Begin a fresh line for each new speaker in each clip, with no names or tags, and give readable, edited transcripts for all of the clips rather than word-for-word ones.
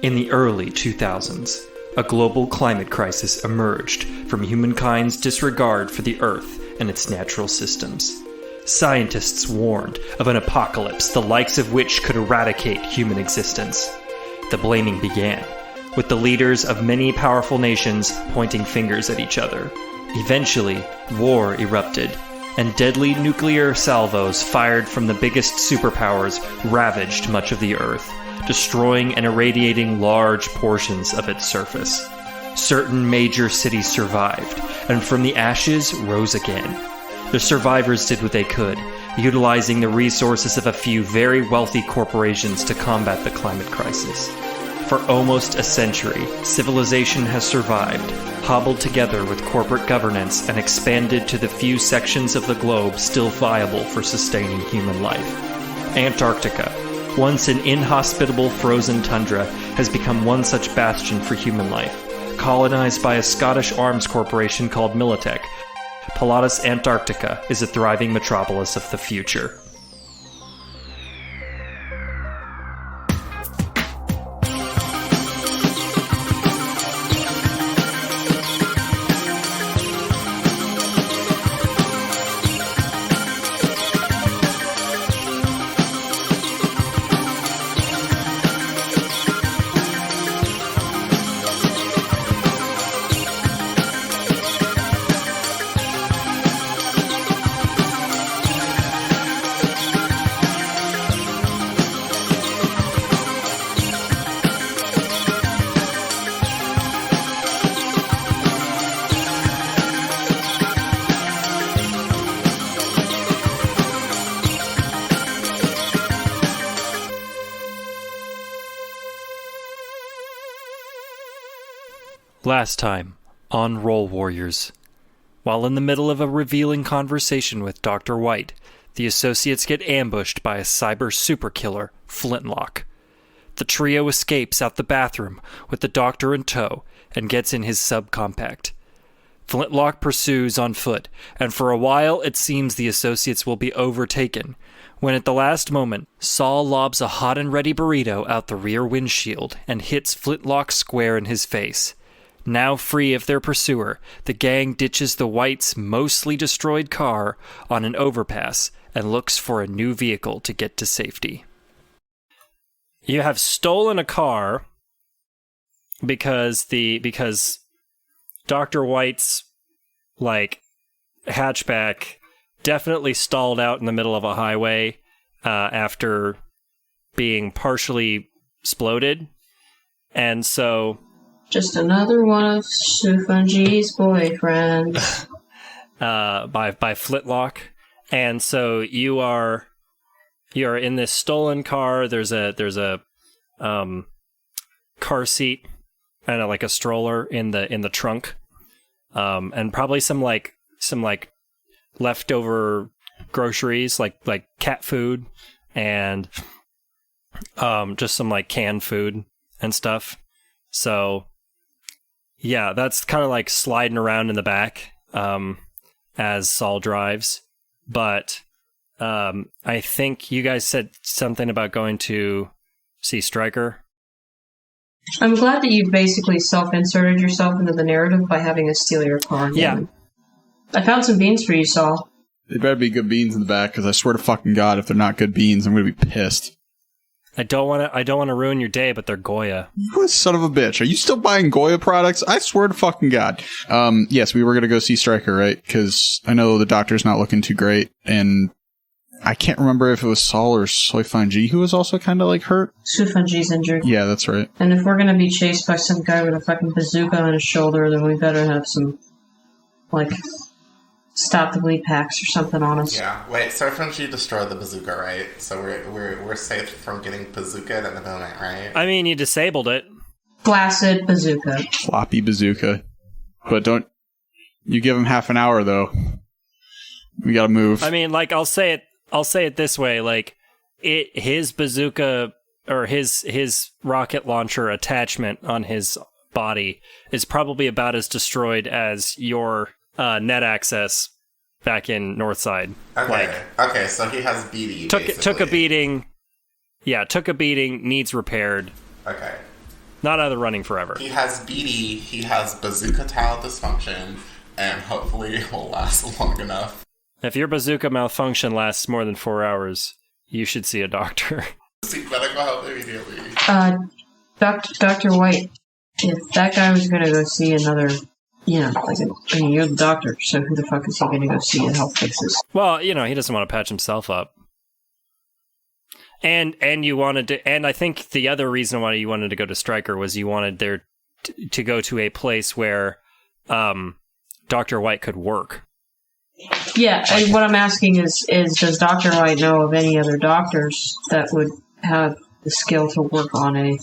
In the early 2000s, a global climate crisis emerged from humankind's disregard for the Earth and its natural systems. Scientists warned of an apocalypse the likes of which could eradicate human existence. The blaming began, with the leaders of many powerful nations pointing fingers at each other. Eventually, war erupted, and deadly nuclear salvos fired from the biggest superpowers ravaged much of the Earth, destroying and irradiating large portions of its surface. Certain major cities survived, and from the ashes rose again. The survivors did what they could, utilizing the resources of a few very wealthy corporations to combat the climate crisis. For almost a century, civilization has survived, hobbled together with corporate governance and expanded to the few sections of the globe still viable for sustaining human life. Antarctica, once an inhospitable frozen tundra, has become one such bastion for human life. Colonized by a Scottish arms corporation called Militech, Pilatus Antarctica is a thriving metropolis of the future. Last time, on Roll Warriors. While in the middle of a revealing conversation with Dr. White, the associates get ambushed by a cyber superkiller, Flintlock. The trio escapes out the bathroom with the doctor in tow and gets in his subcompact. Flintlock pursues on foot, and for a while it seems the associates will be overtaken, when at the last moment, Saul lobs a hot and ready burrito out the rear windshield and hits Flintlock square in his face. Now free of their pursuer, the gang ditches the Whites' mostly destroyed car on an overpass and looks for a new vehicle to get to safety. You have stolen a car because Dr. White's hatchback definitely stalled out in the middle of a highway after being partially exploded, and so
just another one of Sufunji's boyfriends.
by Flintlock. And so you are in this stolen car. There's a car seat and a stroller in the trunk. And probably some leftover groceries like cat food and just some canned food and stuff. So yeah, that's kind of sliding around in the back as Saul drives. But I think you guys said something about going to see Stryker.
I'm glad that you basically self-inserted yourself into the narrative by having us steal your car.
Yeah.
I found some beans for you, Saul.
They better be good beans in the back, because I swear to fucking God, if they're not good beans, I'm going to be pissed.
I don't want to ruin your day, but they're Goya.
You a son of a bitch. Are you still buying Goya products? I swear to fucking God. Yes, we were going to go see Stryker, right? Because I know the doctor's not looking too great, and I can't remember if it was Saul or Soifanji who was also kind of hurt.
Sufunji's injured.
Yeah, that's right.
And if we're going to be chased by some guy with a fucking bazooka on his shoulder, then we better have some, stop the bleed packs or something on us.
Yeah, wait, Soifanji destroyed the bazooka, right? So we're safe from getting bazookaed at the moment, right?
I mean, you disabled it.
Flaccid bazooka.
Floppy bazooka. But don't... You give him half an hour, though. We gotta move.
I mean, I'll say it this way, his bazooka, or his rocket launcher attachment on his body is probably about as destroyed as your net access back in Northside.
Okay, so he has BD.
Took a beating. Yeah, took a beating. Needs repaired.
Okay.
Not out of the running forever.
He has BD, he has bazooka towel dysfunction, and hopefully it will last long enough.
If your bazooka malfunction lasts more than 4 hours, you should see a doctor.
Seek medical help immediately.
Dr. White, if that guy was going to go see another, you're the doctor, so who the fuck is he going to go see to help fix this?
Well, he doesn't want to patch himself up. And you wanted to, and I think the other reason why you wanted to go to Stryker was you wanted there to go to a place where Dr. White could work.
Yeah, what I'm asking is does Dr. White know of any other doctors that would have the skill to work on a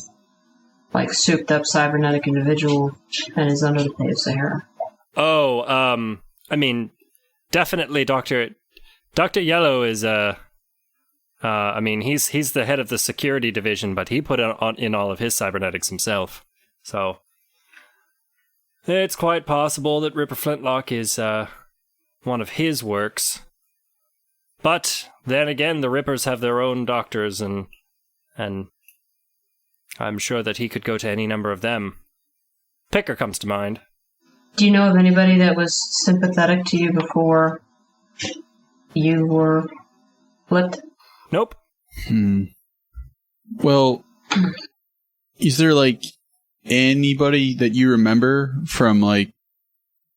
souped up cybernetic individual and is under the pay of Sahara?
Oh, definitely Dr. Yellow is he's the head of the security division, but he put in all of his cybernetics himself. So it's quite possible that Ripper Flintlock is one of his works. But then again, the Rippers have their own doctors, and I'm sure that he could go to any number of them. Picker comes to mind.
Do you know of anybody that was sympathetic to you before you were flipped?
Nope.
Well, is there anybody that you remember from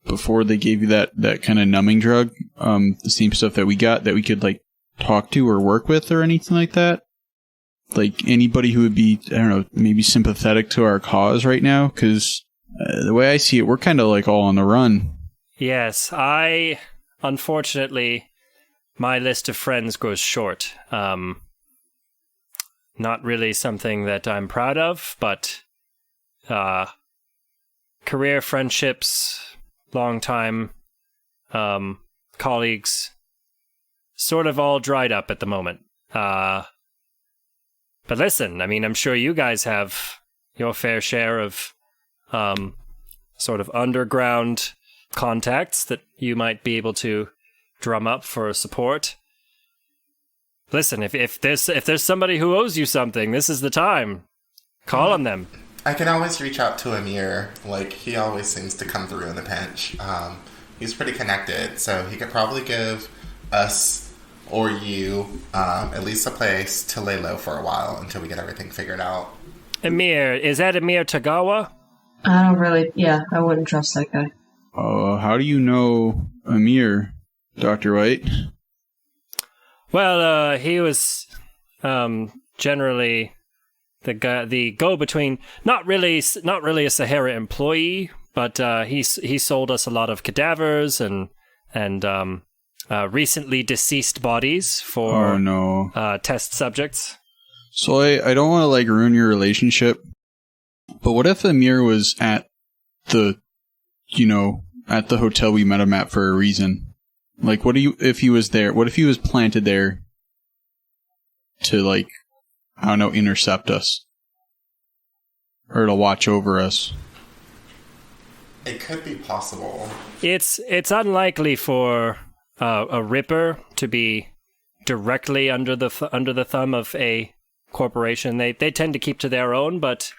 before they gave you that kind of numbing drug, the same stuff that we got that we could talk to or work with or anything like that? Anybody who would be, I don't know, maybe sympathetic to our cause right now? Because the way I see it, we're kind of all on the run.
Yes, unfortunately, my list of friends grows short. Not really something that I'm proud of, but career friendships, long-time colleagues, sort of all dried up at the moment. But listen, I'm sure you guys have your fair share of sort of underground contacts that you might be able to drum up for support. Listen, if there's somebody who owes you something, this is the time. Call on them.
I can always reach out to Amir. He always seems to come through in a pinch. He's pretty connected, so he could probably give us or you at least a place to lay low for a while until we get everything figured out.
Amir, is that Amir Tagawa?
I don't really, I wouldn't trust that guy.
How do you know Amir, Dr. White?
Well, he was generally the go-between. Not really a Sahara employee, but he sold us a lot of cadavers and recently deceased bodies for test subjects.
So I don't want to ruin your relationship, but what if Amir was at the hotel we met him at for a reason? If he was there? What if he was planted there to, intercept us? Or to watch over us?
It could be possible.
It's unlikely for a Ripper to be directly under the thumb of a corporation. They tend to keep to their own, but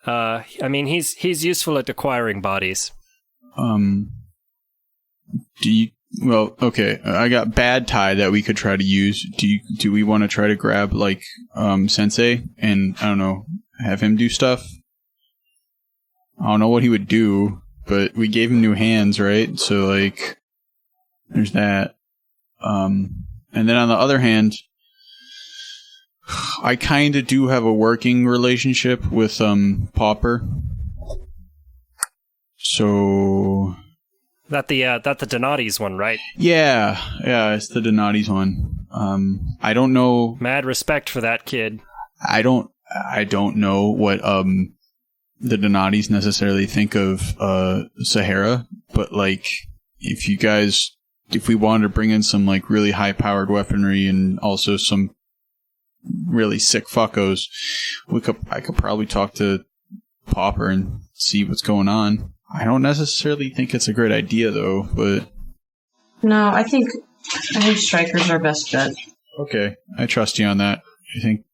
he's useful at acquiring bodies. Well, okay. I got bad tie that we could try to use. Do we want to try to grab Sensei and I don't know, have him do stuff? I don't know what he would do, but we gave him new hands, right? So there's that. And then on the other hand, I kind of do have a working relationship with Pauper. So that the Donati's one, right?
Yeah, it's the Donati's one. I don't know.
Mad respect for that kid. I
don't know what the Donati's necessarily think of Sahara, but if we wanted to bring in some really high powered weaponry and also some really sick fuckos, I could probably talk to Pauper and see what's going on. I don't necessarily think it's a great idea, though, but...
No, I think Stryker's our best bet.
Okay, I trust you on that. I think,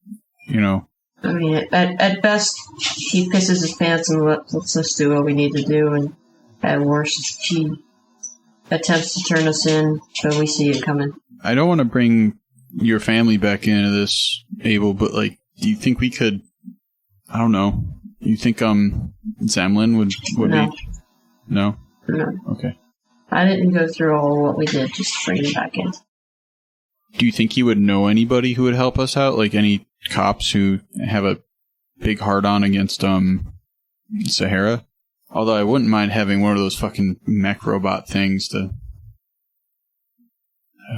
I mean, at best, he pisses his pants and lets us do what we need to do, and at worst, he attempts to turn us in, but we see it coming.
I don't want to bring your family back into this, Abel, but, like, do you think we could... I don't know. You think, Zemlin would
No.
be... No?
No.
Okay.
I didn't go through all what we did just to bring him back in.
Do you think you would know anybody who would help us out? Like, any cops who have a big hard-on against, Sahara? Although I wouldn't mind having one of those fucking mech robot things to...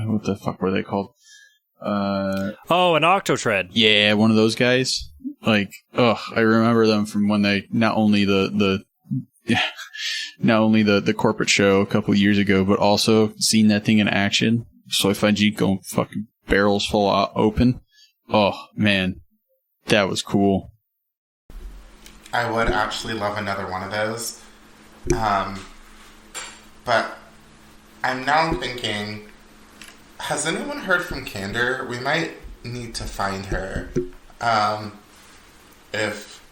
what the fuck were they called?
an Octotread.
Yeah, one of those guys. Like, I remember them from when they not only the corporate show a couple years ago, but also seen that thing in action. Soy Fajit going fucking barrels full open. Oh man, that was cool.
I would actually love another one of those. But I'm now thinking, has anyone heard from Candor? We might need to find her. If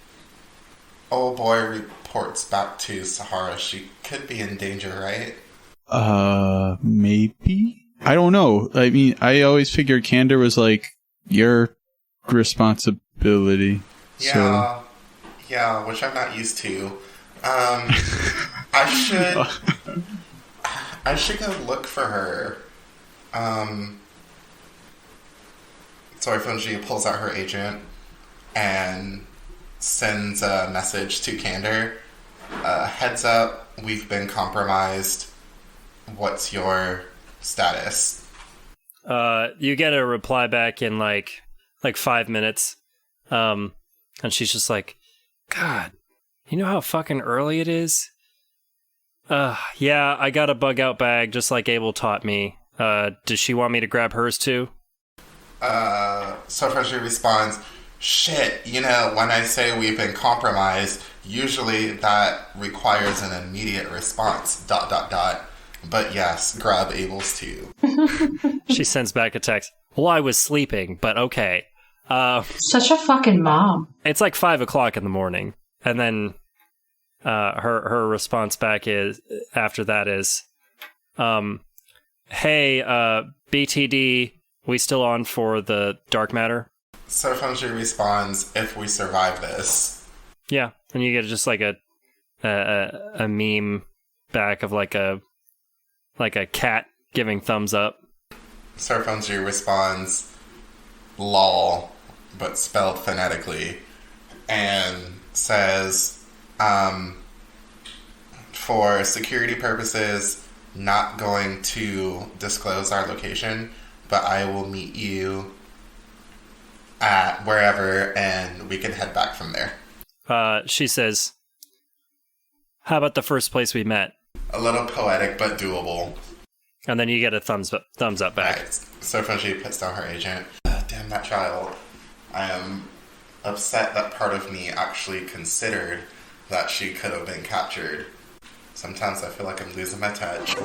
old boy reports back to Sahara, she could be in danger, right?
Maybe? I don't know. I mean, I always figured Candor was like your responsibility.
Yeah, which I'm not used to. I should go look for her. So Fungi pulls out her agent and sends a message to Candor. Heads up, we've been compromised. What's your status?
You get a reply back in like 5 minutes. And she's just like, God, you know how fucking early it is? Yeah, I got a bug out bag just like Abel taught me. Does she want me to grab hers too?
So Fungi responds, shit, you know, when I say we've been compromised, usually that requires an immediate response, ... But yes, grab Abel's too.
She sends back a text. Well, I was sleeping, but okay.
Such a fucking mom.
It's like 5 o'clock in the morning. And then her response back is, after that is, hey, BTD, we still on for the dark matter?
So Fungi responds, if we survive this.
Yeah, and you get just like a meme back of like a cat giving thumbs up.
So Fungi responds, lol, but spelled phonetically, and says, for security purposes, not going to disclose our location, but I will meet you at wherever and we can head back from there.
She says, how about the first place we met?
A little poetic, but doable.
And then you get a thumbs up back.
Right. So Fungi puts down her agent. Damn that child. I am upset that part of me actually considered that she could have been captured. Sometimes I feel like I'm losing my touch.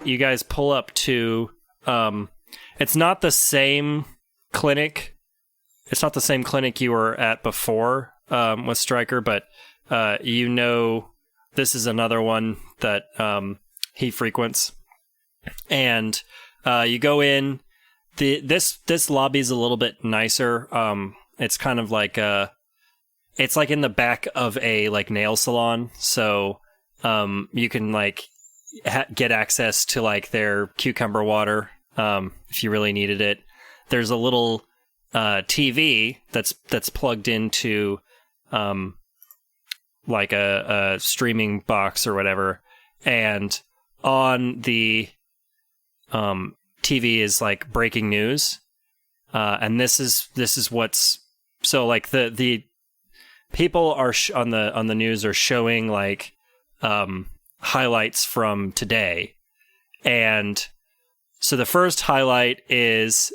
You guys pull up to, it's not the same clinic. It's not the same clinic you were at before with Stryker, but you know this is another one that he frequents. And you go in. This lobby's a little bit nicer. It's kind of like it's like in the back of a like nail salon, so you can like get access to like their cucumber water if you really needed it. There's a little TV that's plugged into like a streaming box or whatever, and on the TV is like breaking news, and this is what's so like the people are on the news are showing like highlights from today, and so the first highlight is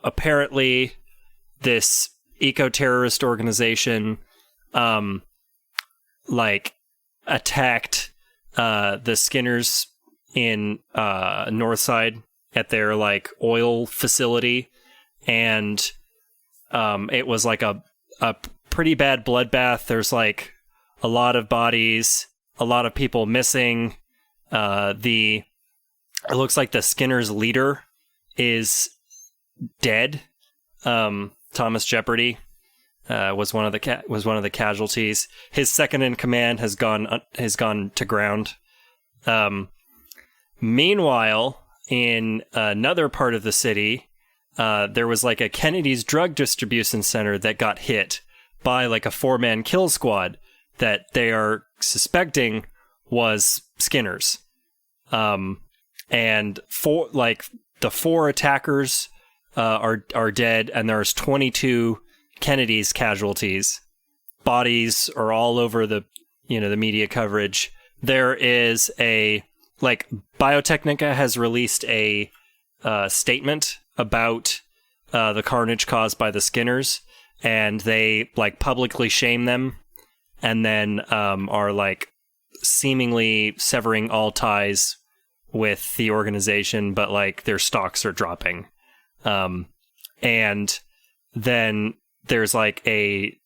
apparently this eco-terrorist organization like attacked the Skinners in Northside at their like oil facility, and it was like a pretty bad bloodbath. There's like a lot of bodies, a lot of people missing. It looks like the Skinners leader is dead. Thomas Jeopardy was one of the casualties. His second in command has gone to ground. Meanwhile, in another part of the city, there was like a Kennedy's drug distribution center that got hit by like a 4-man kill squad that they are suspecting was Skinners. And the 4 attackers are dead, and there's 22 Kennedy's casualties. Bodies are all over the media coverage. There is Biotechnica has released a statement about the carnage caused by the Skinners, and they like publicly shame them, and then are like seemingly severing all ties with the organization, but like their stocks are dropping. And then there's like a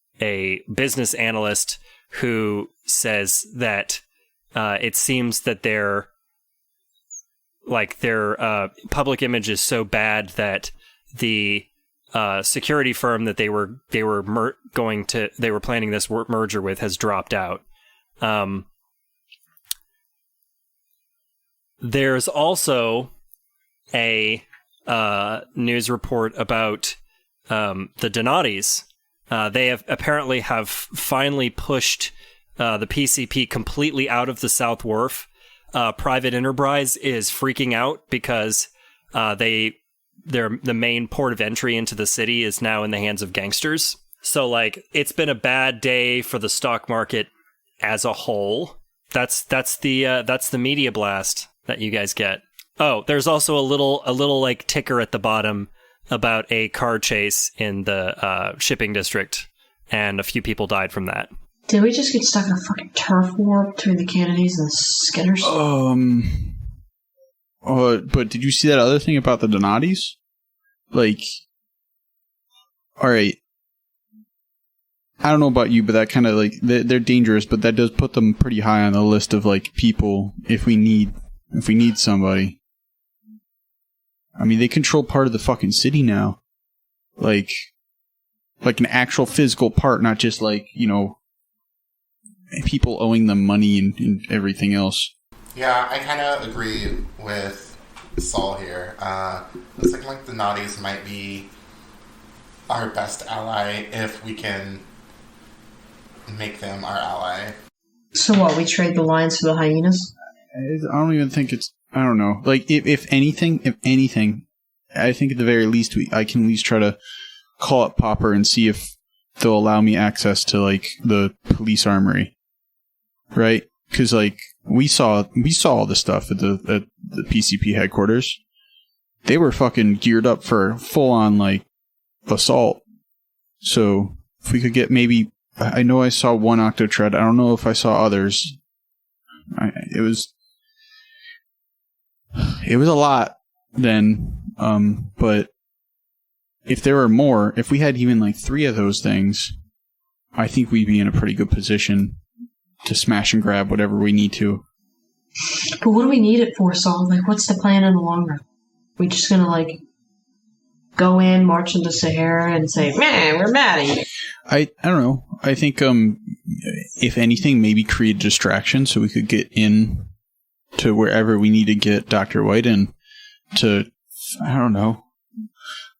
business analyst who says that it seems that their public image is so bad that the security firm that they were planning this merger with has dropped out. There's also a news report about the Donatis. They have finally pushed the PCP completely out of the South Wharf. Private enterprise is freaking out because the main port of entry into the city is now in the hands of gangsters. So like it's been a bad day for the stock market as a whole. That's the media blast that you guys get. Oh, there's also a little like ticker at the bottom about a car chase in the shipping district, and a few people died from that.
Did we just get stuck in a fucking turf war between the Kennedys and the Skinners?
But did you see that other thing about the Donatis? Like, all right, I don't know about you, but that kind of like they're dangerous, but that does put them pretty high on the list of like people if we need somebody. I mean, they control part of the fucking city now, like an actual physical part, not just like people owing them money and everything else.
Yeah, I kind of agree with Saul here. It's looking like the Naughties might be our best ally if we can make them our ally.
So what, we trade the lions for the hyenas?
I don't even think it's... I don't know. Like, if anything, I think at the very least I can at least try to call up Popper and see if they'll allow me access to, like, the police armory. Right? Because, like, we saw all the stuff at the PCP headquarters. They were fucking geared up for full-on, like, assault. So, if we could get maybe... I know I saw one Octotread. I don't know if I saw others. It was a lot then, but if there were more, if we had even like 3 of those things, I think we'd be in a pretty good position to smash and grab whatever we need to.
But what do we need it for, Saul? Like, what's the plan in the long run? We just gonna like go in, march into Sahara, and say, "Man, we're mad at you."
I don't know. I think if anything, maybe create a distraction so we could get in to wherever we need to get Dr. White in to, I don't know,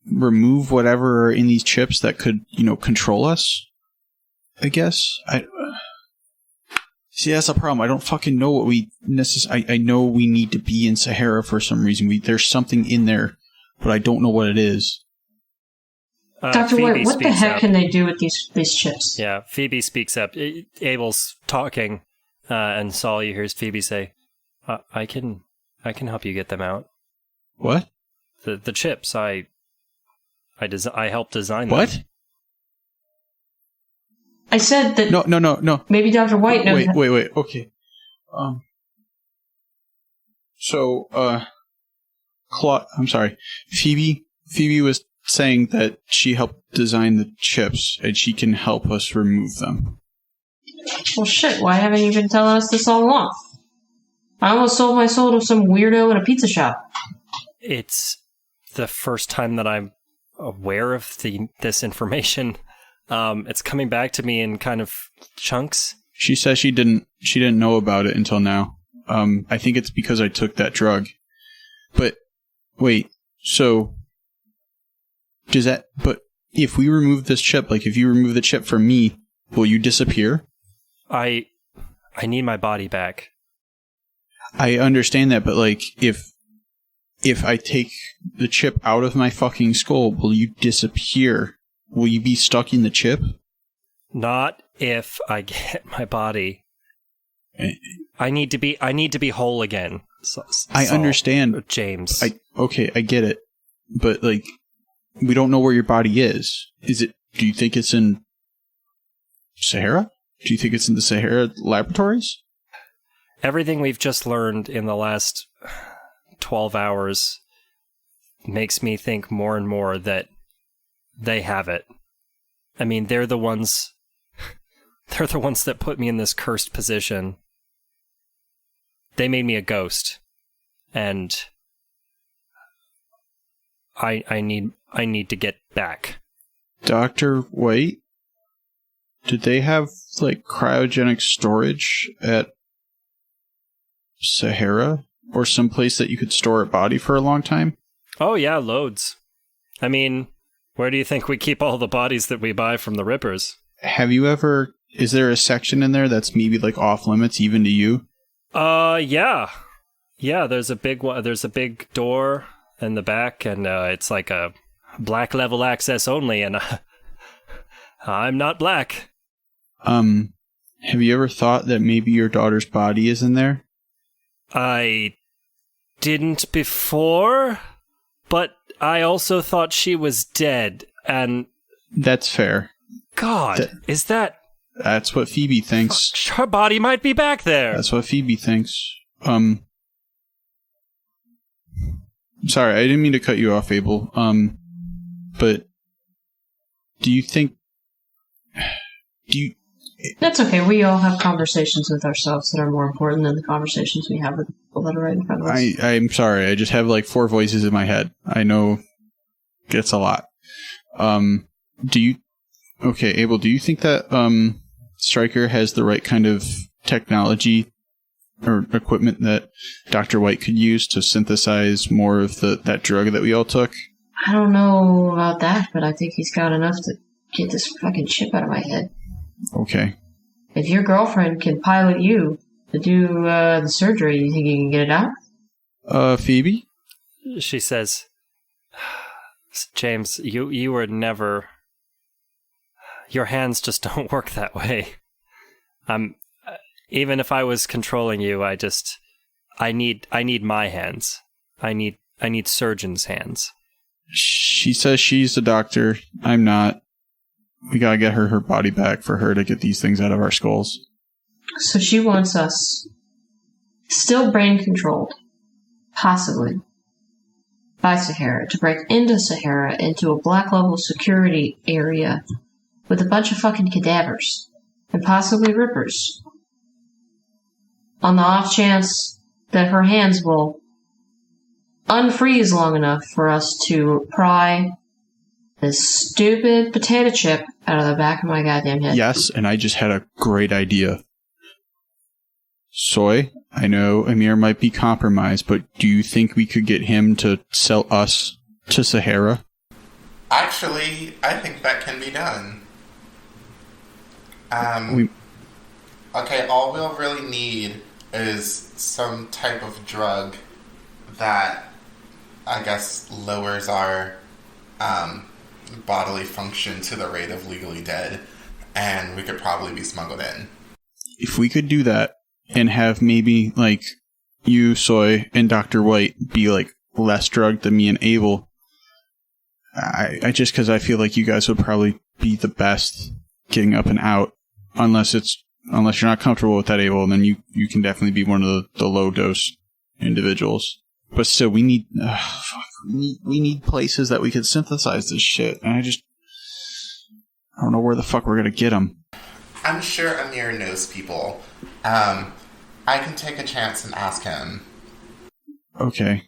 remove whatever are in these chips that could, control us, I guess. See, that's a problem. I don't fucking know what we I know we need to be in Sahara for some reason. There's something in there, but I don't know what it is.
Dr. White, what the heck can they do with these chips?
Yeah, Phoebe speaks up. Abel's talking, and Saul, you hear Phoebe say, I can help you get them out.
What?
The chips, I helped design them.
What?
I said that.
No.
Maybe Dr. White knows.
Wait. Okay. I'm sorry. Phoebe was saying that she helped design the chips and she can help us remove them.
Well, shit. Why haven't you been telling us this all along? I almost sold my soul to some weirdo in a pizza shop.
It's the first time that I'm aware of this information. It's coming back to me in kind of chunks.
She says she didn't know about it until now. I think it's because I took that drug. But wait, so but if we remove this chip, like if you remove the chip from me, will you disappear?
I need my body back.
I understand that, but like if I take the chip out of my fucking skull, will you disappear? Will you be stuck in the chip? Not
if I get my body. I need to be whole again.
I understand,
James.
I get it, but like, we don't know where your body is. Do you think it's in Sahara? Do you think it's in the Sahara laboratories?
Everything we've just learned in the last 12 hours makes me think more and more that they have it. I mean, they're the ones that put me in this cursed position. They made me a ghost. And I need to get back.
Dr. White, did they have like cryogenic storage at Sahara or someplace that you could store a body for a long time?
Oh yeah, loads. I mean, where do you think we keep all the bodies that we buy from the Rippers?
Is there a section in there that's maybe like off limits even to you?
Yeah. Yeah, there's a big one. There's a big door in the back, and it's like a black level access only, and I'm not black.
Have you ever thought that maybe your daughter's body is in there?
I didn't before, but I also thought she was dead, and...
That's fair.
God, is that...
That's what Phoebe thinks.
Her body might be back there.
That's what Phoebe thinks. Sorry, I didn't mean to cut you off, Abel. But do you think...
That's okay. We all have conversations with ourselves that are more important than the conversations we have with people that are right in front of us.
I'm sorry. I just have like 4 voices in my head. I know it's a lot. Abel, do you think that Stryker has the right kind of technology or equipment that Dr. White could use to synthesize more of that drug that we all took?
I don't know about that, but I think he's got enough to get this fucking chip out of my head.
Okay.
If your girlfriend can pilot you to do the surgery, you think you can get it out?
Phoebe?
She says, James, you were never... Your hands just don't work that way. Even if I was controlling you, I need my hands. I need surgeon's hands.
She says she's a doctor. I'm not. We gotta get her body back for her to get these things out of our skulls.
So she wants us, still brain controlled, possibly, by Sahara, to break into Sahara, into a black level security area with a bunch of fucking cadavers, and possibly Rippers, on the off chance that her hands will unfreeze long enough for us to pry this stupid potato chip out of the back of my goddamn head.
Yes, and I just had a great idea. Soy, I know Amir might be compromised, but do you think we could get him to sell us to Sahara?
Actually, I think that can be done. Okay, all we'll really need is some type of drug that, I guess, lowers our bodily function to the rate of legally dead, and we could probably be smuggled in.
If we could do that, and have maybe, like, you, Soy, and Dr. White be, like, less drugged than me and Abel, I just because I feel like you guys would probably be the best getting up and out unless you're not comfortable with that, Abel, then you can definitely be one of the low dose individuals. But still, we need places that we can synthesize this shit, and I don't know where the fuck we're gonna get them.
I'm sure Amir knows people. I can take a chance and ask him.
Okay.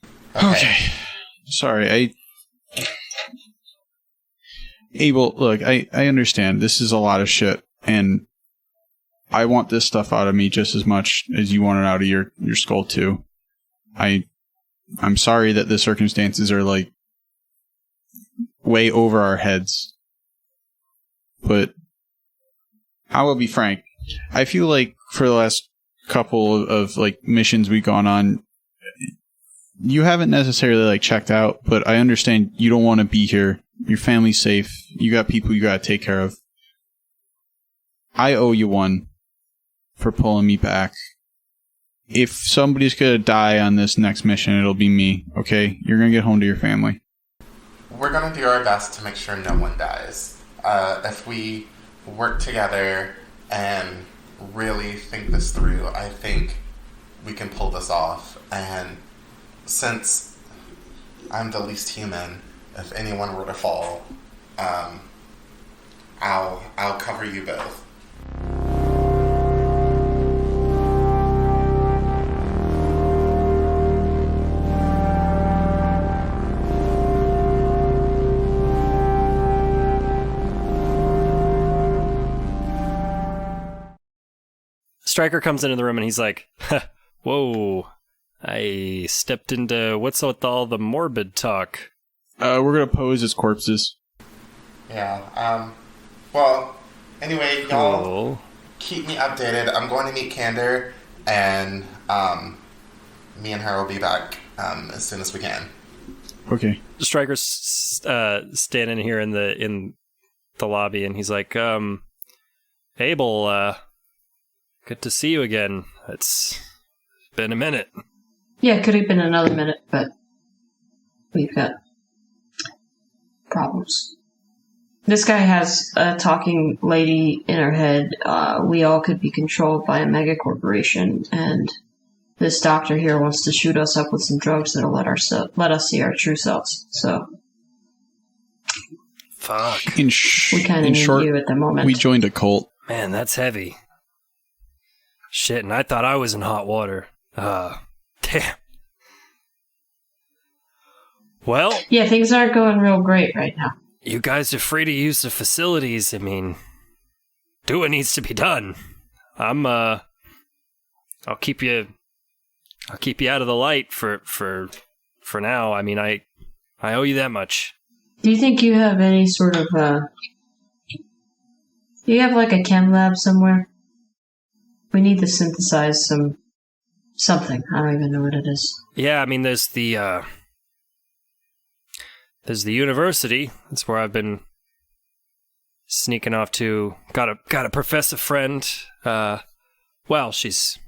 Sorry, Abel, look, I understand. This is a lot of shit, and I want this stuff out of me just as much as you want it out of your skull, too. I'm sorry that the circumstances are, like, way over our heads. But I will be frank. I feel like for the last couple of like, missions we've gone on, you haven't necessarily, like, checked out, but I understand you don't want to be here. Your family's safe. You got people you gotta take care of. I owe you one for pulling me back. If somebody's gonna die on this next mission, it'll be me, okay? You're gonna get home to your family.
We're gonna do our best to make sure no one dies. If we work together and really think this through, I think we can pull this off. And since I'm the least human, if anyone were to fall, I'll cover you both.
Stryker comes into the room and he's like, whoa, I stepped into what's with all the morbid talk.
We're gonna pose as corpses.
Yeah, well, anyway, y'all
Cool.
keep me updated. I'm going to meet Candor, and me and her will be back as soon as we can.
Okay.
Stryker's standing here in the lobby, and he's like, Abel, good to see you again. It's been a minute.
Yeah, it could have been another minute, but we've got problems. This guy has a talking lady in her head. We all could be controlled by a mega corporation, and this doctor here wants to shoot us up with some drugs that'll let us see our true selves. So,
Fuck.
we kind of need
short,
you at the moment.
we joined a cult.
Man, that's heavy. Shit, and I thought I was in hot water. Damn. Well,
Yeah, things aren't going real great right now.
you guys are free to use the facilities. I mean, do what needs to be done. I'll keep you out of the light for now. I mean, I owe you that much.
Do you think you have any sort of, do you have like a chem lab somewhere? We need to synthesize something. I don't even know what it is.
Yeah, I mean, there's the university. That's where I've been sneaking off to. Got a professor friend. Well, she's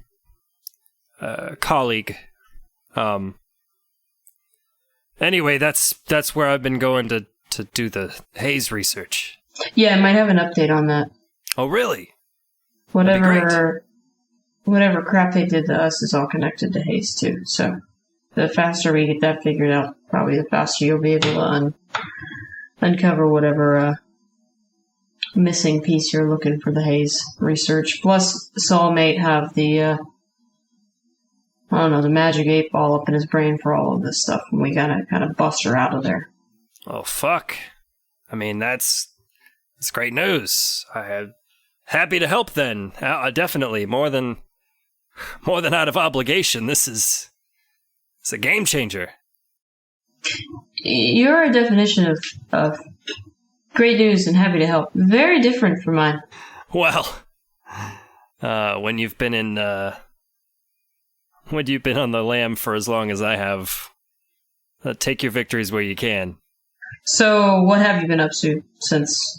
a colleague. Anyway, that's where I've been going to do the haze research.
Yeah, I might have an update on that.
Oh, really? That'd be
Whatever crap they did to us is all connected to haze too. So the faster we get that figured out, probably the faster you'll be able to uncover whatever missing piece you're looking for the haze research. Plus, Soulmate have the the magic 8-ball up in his brain for all of this stuff, and we gotta kind of bust her out of there.
Oh, fuck. I mean, that's great news. I'm happy to help then. Definitely. More than out of obligation. It's a game changer.
Your definition of great news and happy to help, very different from mine.
Well, when you've been on the lam for as long as I have, take your victories where you can.
So, what have you been up to since,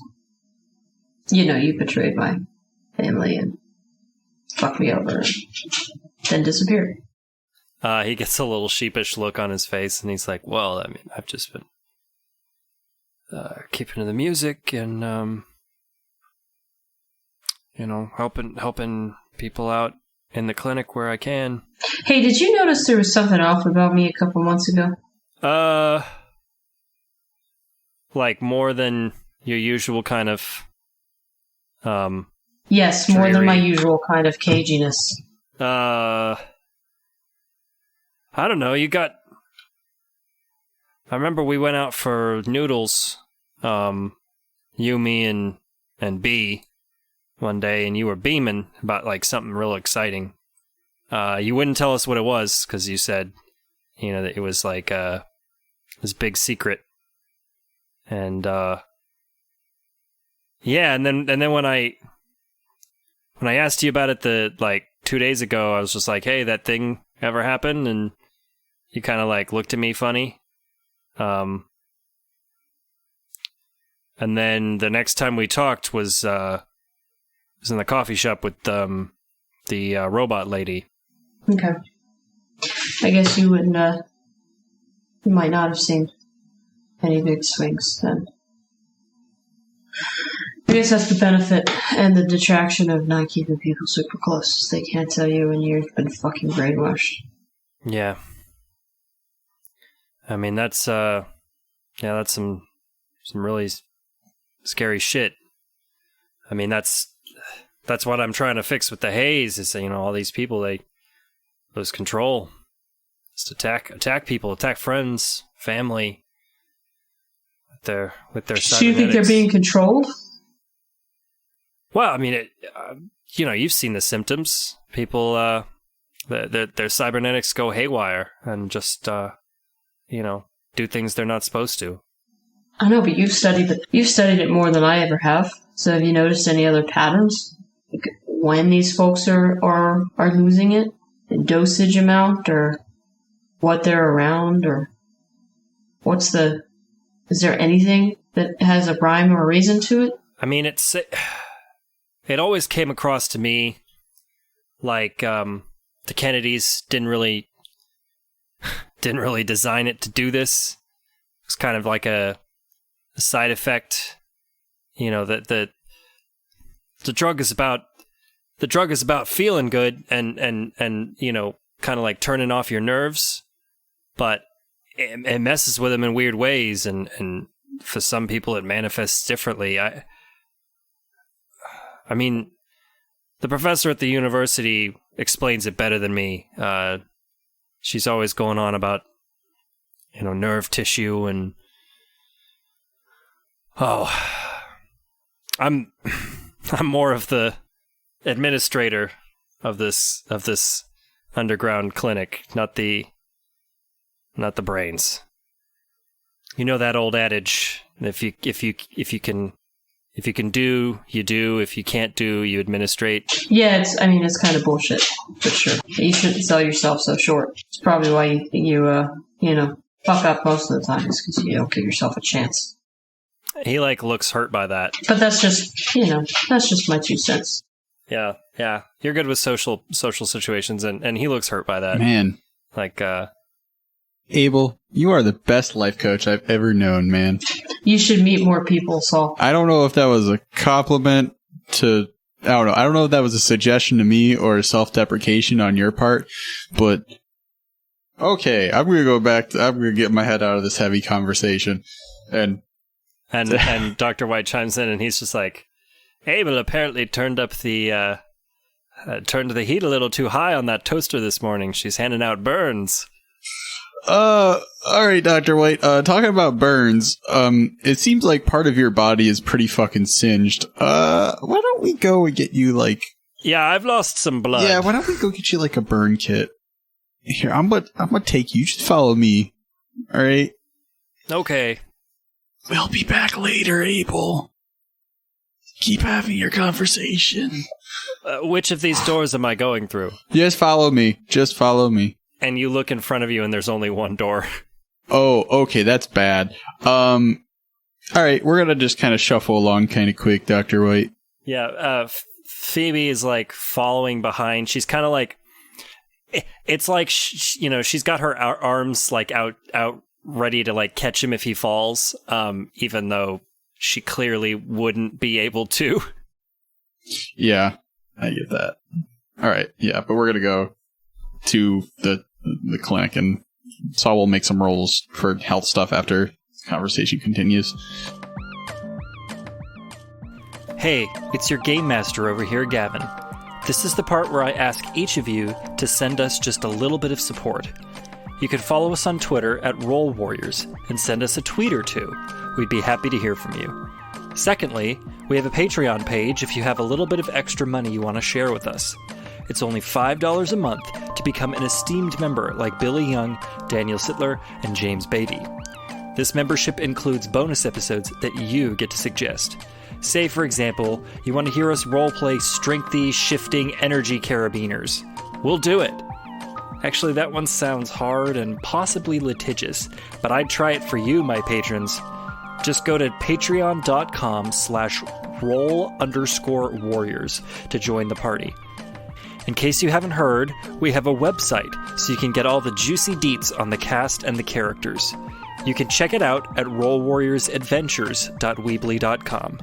you betrayed my family and fucked me over and then disappeared?
He gets a little sheepish look on his face, and he's like, well, I mean, I've just been keeping to the music, and helping people out in the clinic where I can.
Hey, did you notice there was something off about me a couple months ago?
Like more than your usual kind of,
Yes, more than
dreary.
my usual kind of caginess.
I don't know, I remember we went out for noodles, you, me, and B one day, and you were beaming about, like, something real exciting. You wouldn't tell us what it was, because you said, that it was, like, this big secret. And, yeah, and then when I asked you about it 2 days ago, I was just like, hey, that thing ever happened? And you kind of, like, looked at me funny. And then the next time we talked was in the coffee shop with the robot lady.
Okay. I guess you wouldn't, you might not have seen any big swings then. I guess that's the benefit and the detraction of not keeping people super close. They can't tell you when you've been fucking brainwashed.
Yeah. I mean, that's some really scary shit. I mean, that's what I'm trying to fix with the haze is, all these people, they lose control. Just attack people, attack friends, family with their
So you think they're
cybernetics.
being controlled?
Well, I mean, you've seen the symptoms. People, their cybernetics go haywire and just, do things they're not supposed to.
I know, but you've studied it more than I ever have. So have you noticed any other patterns? Like when these folks are losing it? The dosage amount, or what they're around, or is there anything that has a rhyme or a reason to it?
I mean, it always came across to me like the Kennedys didn't really design it to do this. It's kind of like a side effect. That the drug is about feeling good and kind of like turning off your nerves, but it messes with them in weird ways, and for some people it manifests differently. I mean, the professor at the university explains it better than me. She's always going on about, nerve tissue and... I'm more of the administrator of this underground clinic, not the brains. You know that old adage, if you can do, you do. If you can't do, you administrate.
Yeah, it's kind of bullshit, for sure. You shouldn't sell yourself so short. It's probably why you fuck up most of the time, is because you don't give yourself a chance.
He looks hurt by that.
But that's just my 2 cents.
Yeah. You're good with social situations, and he looks hurt by that.
Man. Abel, you are the best life coach I've ever known, man.
You should meet more people, Saul.
I don't know if that was a compliment to... I don't know. I don't know if that was a suggestion to me or a self-deprecation on your part, but... Okay, I'm going to go back I'm going to get my head out of this heavy conversation. And
Dr. White chimes in, and he's just like, Abel apparently turned the heat a little too high on that toaster this morning. She's handing out burns.
All right, Dr. White, talking about burns, it seems like part of your body is pretty fucking singed. Why don't we go and get you,
Yeah, I've lost some blood.
Yeah, why don't we go get you, a burn kit? Here, I'm gonna take you. Just follow me. All right?
Okay.
We'll be back later, Abel. Keep having your conversation.
Which of these doors am I going through?
Just follow me.
And you look in front of you, and there's only one door.
Oh, okay, that's bad. All right, we're gonna just kind of shuffle along kind of quick, Dr. White.
Yeah, Phoebe is, following behind. She's kind of it's like, she's got her arms, out ready to, catch him if he falls, even though she clearly wouldn't be able to.
Yeah, I get that. All right, yeah, but we're gonna go to the clinic, and Saul will make some rolls for health stuff after the conversation continues.
Hey, it's your game master over here, Gavin. This is the part where I ask each of you to send us just a little bit of support. You can follow us on Twitter at Roll Warriors and send us a tweet or two. We'd be happy to hear from you. Secondly, we have a Patreon page if you have a little bit of extra money you want to share with us. It's only $5 a month to become an esteemed member like Billy Young, Daniel Sittler, and James Beatty. This membership includes bonus episodes that you get to suggest. Say, for example, you want to hear us roleplay strengthy, shifting energy carabiners. We'll do it. Actually, that one sounds hard and possibly litigious, but I'd try it for you, my patrons. Just go to patreon.com/roll_warriors to join the party. In case you haven't heard, we have a website, so you can get all the juicy deets on the cast and the characters. You can check it out at rollwarrioradventures.weebly.com.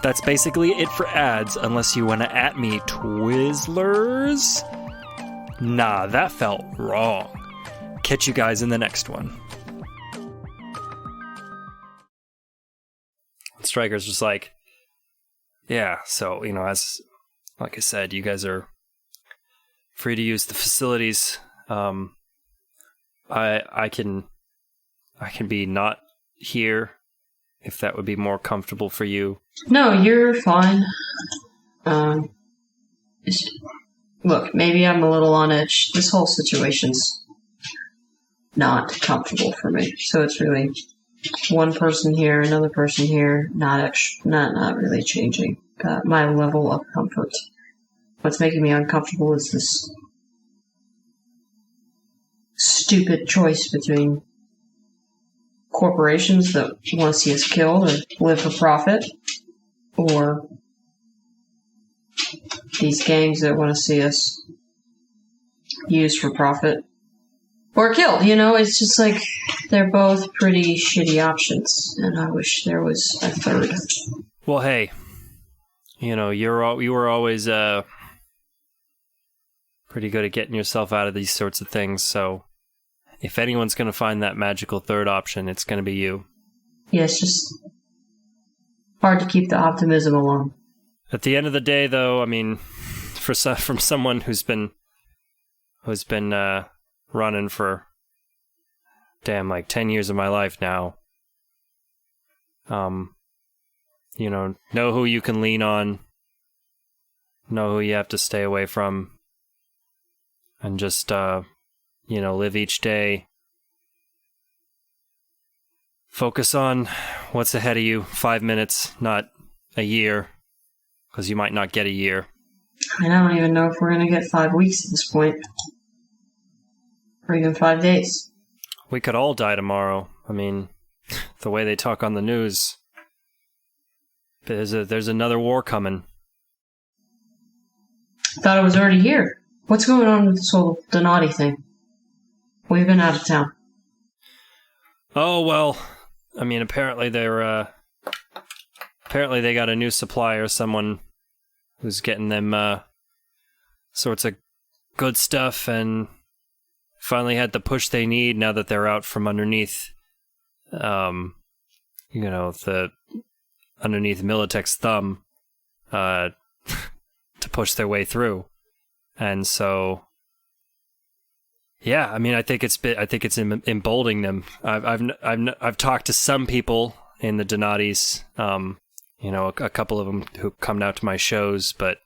That's basically it for ads, unless you want to at me, Twizzlers. Nah, that felt wrong. Catch you guys in the next one. Stryker's just like, yeah, so, as, like I said, you guys are free to use the facilities. I can be not here if that would be more comfortable for you.
No, you're fine. Look, maybe I'm a little on edge. This whole situation's not comfortable for me. So it's really one person here, another person here, not really changing my level of comfort. What's making me uncomfortable is this stupid choice between corporations that want to see us killed or live for profit, or these gangs that want to see us used for profit or killed. It's just like they're both pretty shitty options, and I wish there was a third.
Well, hey, you were always pretty good at getting yourself out of these sorts of things, so if anyone's going to find that magical third option, it's going to be you.
Yeah, it's just hard to keep the optimism along.
At the end of the day, though, I mean, from someone who's been running for 10 years of my life now, know who you can lean on, know who you have to stay away from, and just live each day. Focus on what's ahead of you. 5 minutes, not a year, because you might not get a year.
I don't even know if we're going to get 5 weeks at this point. Or even 5 days.
We could all die tomorrow. I mean, the way they talk on the news, there's another war coming.
I thought it was already here. What's going on with this whole Donati thing? We've been out of town.
Oh, well, I mean, apparently they got a new supplier, someone who's getting them sorts of good stuff, and finally had the push they need now that they're out from underneath, the underneath Militech's thumb, to push their way through. And so, yeah, I mean, I think it's emboldening them. I've talked to some people in the Donatis, a couple of them who come out to my shows, but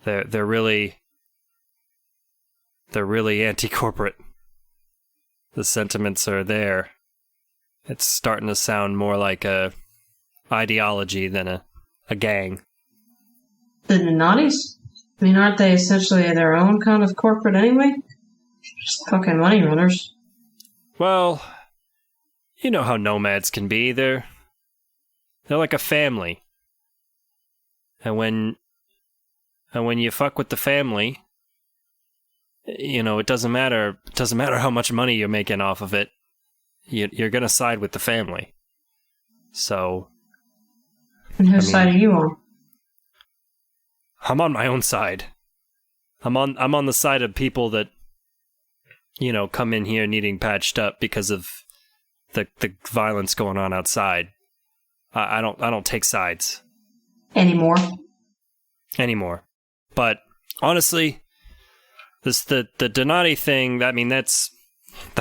they're really anti-corporate. The sentiments are there. It's starting to sound more like a ideology than a gang.
The Donatis? I mean, aren't they essentially their own kind of corporate anyway? Just fucking money runners.
Well, you know how nomads can be. They're like a family. And when you fuck with the family, it doesn't matter how much money you're making off of it. You're going to side with the family. So
And whose side are you on?
I'm on my own side. I'm on the side of people that, come in here needing patched up because of the violence going on outside. I don't take sides
Anymore.
But honestly, the Donati thing, that's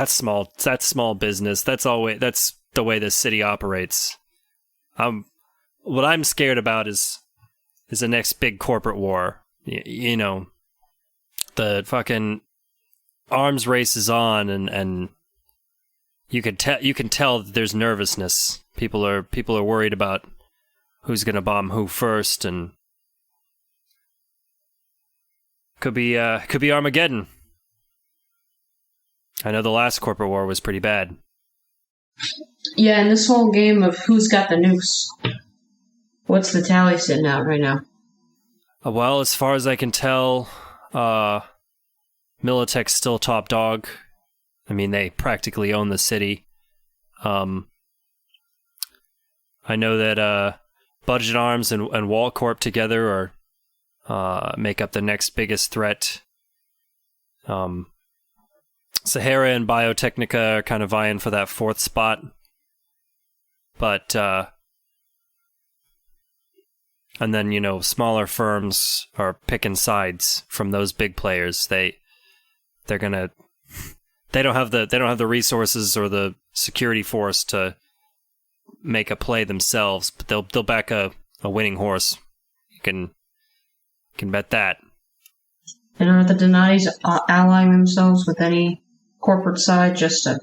small business. That's the way this city operates. What I'm scared about is the next big corporate war. The fucking arms race is on, and you can tell that there's nervousness. People are worried about who's gonna bomb who first, and could be Armageddon. I know the last corporate war was pretty bad.
Yeah, and this whole game of who's got the nukes. What's the tally sitting at right now?
Well, as far as I can tell, Militech's still top dog. I mean, they practically own the city. I know that Budget Arms and Walcorp together make up the next biggest threat. Sahara and Biotechnica are kind of vying for that fourth spot. But, and then, smaller firms are picking sides from those big players. They don't have the resources or the security force to make a play themselves, but they'll back a winning horse. You can bet that.
And are the Donatis allying themselves with any corporate side just to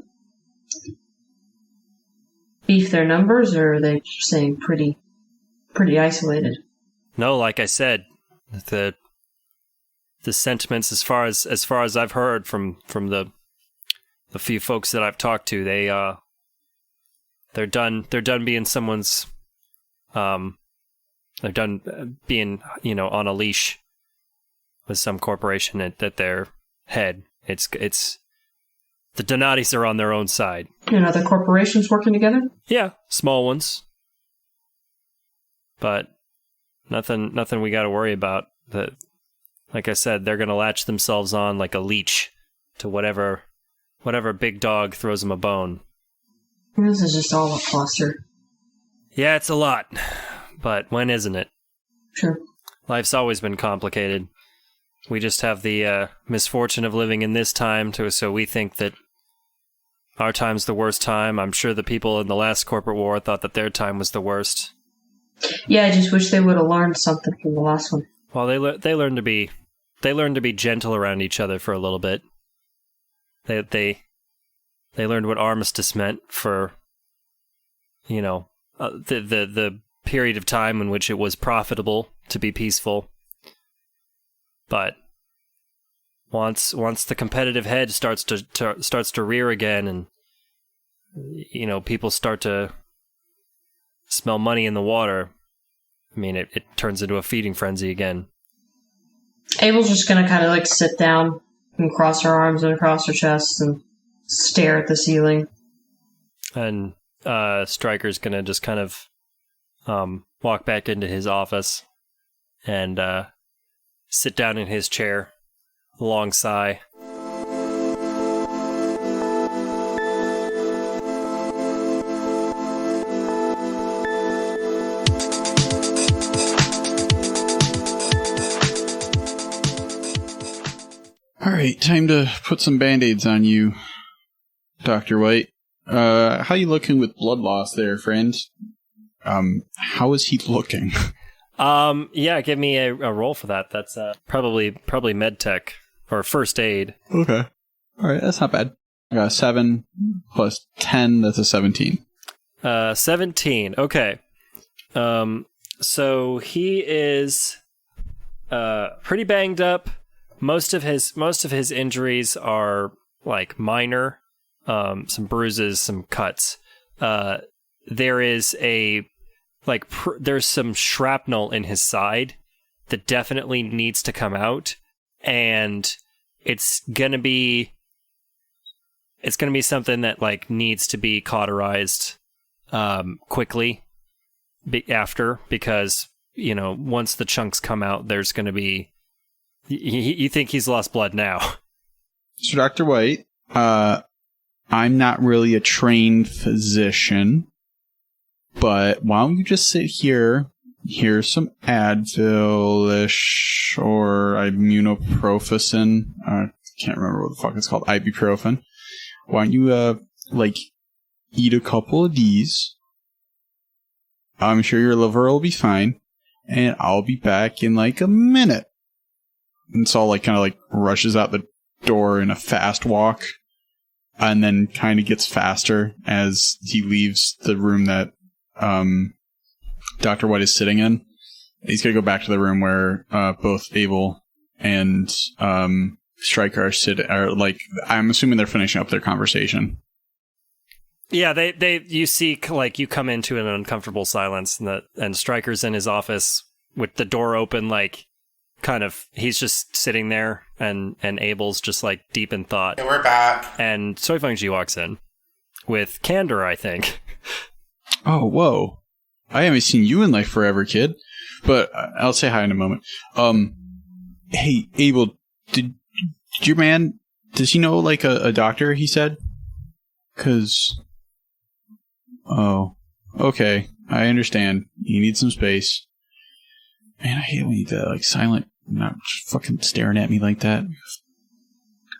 beef their numbers, or are they staying pretty isolated?
No, like I said, the sentiments as far as I've heard from the few folks that I've talked to, they're done being someone's they're done being on a leash with some corporation at their head. It's the Donatis are on their own side.
And other corporations working together?
Yeah, small ones. But nothing we got to worry about. Like I said, they're going to latch themselves on like a leech to whatever big dog throws them a bone.
This is just all a cluster.
Yeah, it's a lot. But when isn't it?
Sure.
Life's always been complicated. We just have the misfortune of living in this time, so we think that our time's the worst time. I'm sure the people in the last corporate war thought that their time was the worst.
Yeah, I just wish they would have learned something from the last one.
Well, they learned to be gentle around each other for a little bit. They learned what armistice meant for the period of time in which it was profitable to be peaceful. But once the competitive head starts to rear again, and people start to smell money in the water, I mean, it turns into a feeding frenzy again.
Abel's just gonna kind of like sit down and cross her arms and across her chest and stare at the ceiling.
And Stryker's gonna just kind of walk back into his office and sit down in his chair, a long sigh.
All right, time to put some Band-Aids on you, Dr. White. How you looking with blood loss there, friend? How is he looking?
Yeah, give me a roll for that. That's probably med tech or first aid.
Okay. All right, that's not bad. I got a 7 plus 10, that's a 17.
17. Okay. So he is pretty banged up. Most of his injuries are like minor, some bruises, some cuts. There is there's some shrapnel in his side that definitely needs to come out, and it's gonna be something that like needs to be cauterized quickly. after because, once the chunks come out, there's going to be... You think he's lost blood now.
So, Dr. White, I'm not really a trained physician, but why don't you just sit here? Here's some Advil-ish or immunoprofessin. I can't remember what the fuck it's called. Ibuprofen. Why don't you, eat a couple of these? I'm sure your liver will be fine, and I'll be back in a minute. And Saul kind of rushes out the door in a fast walk, and then kind of gets faster as he leaves the room that Dr. White is sitting in. He's gonna go back to the room where both Abel and Stryker are I'm assuming they're finishing up their conversation.
Yeah, you see, you come into an uncomfortable silence, and Stryker's in his office with the door open, he's just sitting there, and Abel's just deep in thought.
Hey, we're back.
And Soy Feng-Ji walks in with Candor, I think.
Oh, whoa. I haven't seen you in forever, kid. But I'll say hi in a moment. Hey, Abel, did your man, does he know a doctor, he said? 'Cause... Oh, okay. I understand. You need some space. Man, I hate when you do that, silent, not fucking staring at me like that.